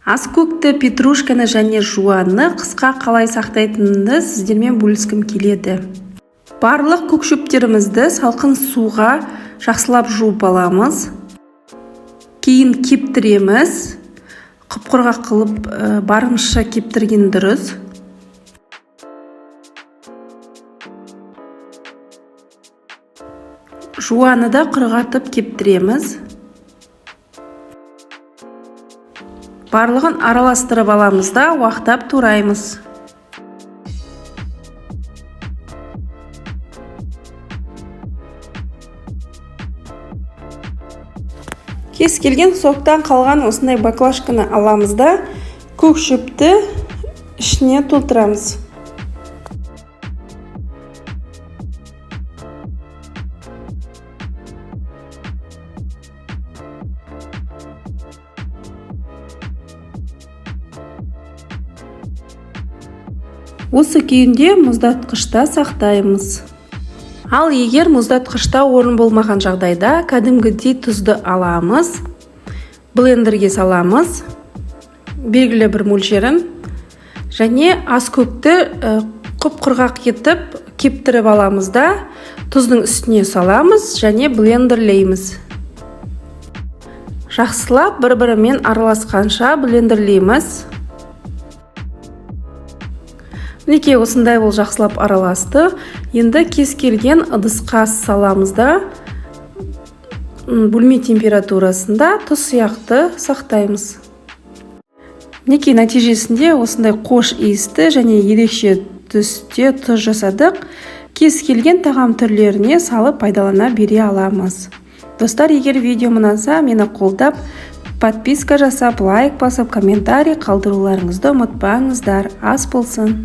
Аскөкті, петрушканы және жуаны қысқа қалай сақтайтынымды сіздермен бөліскім келеді. Барлық көкшөптерімізді салқын суға жақсылап жуып аламыз. Кейін кептіреміз. Құп-құрғақ қылып барынша кептірген дұрыс. Жуаны да құрғатып кептіреміз. Барлығын араластырып аламыз да уақтап тураймыз. Кез келген соктан қалған осындай баклажканы аламыз да көк шөпті ішіне толтырамыз. Осы күйінде мұздатқышта сақтаймыз. Ал егер мұздатқышта орын болмаған жағдайда кәдімгідей тұзды аламыз, блендерге саламыз, белгілі бір мөлшерін, және аскөкті құп-құрғақ етіп кептіріп аламыз да тұздың үстіне саламыз және блендерлейміз. Жақсылап бір-бірімен араласқанша блендерлейміз. Мінекей осындай ол жақсылап араласты. Енді кез келген ыдысқа саламыз да бөлме температурасында тұз сияқты сақтаймыз. Мінекей нәтижесінде осындай қош иісті және ерекше түсте тұз жасадық. Кез келген тағам түрлеріне салып пайдалана бере аламыз. Достар, егер видео ұнаса, мені қолдап, подписка жасап, лайк басып, комментарий қалдыруларыңызды ұмытпаңыздар. Ас болсын!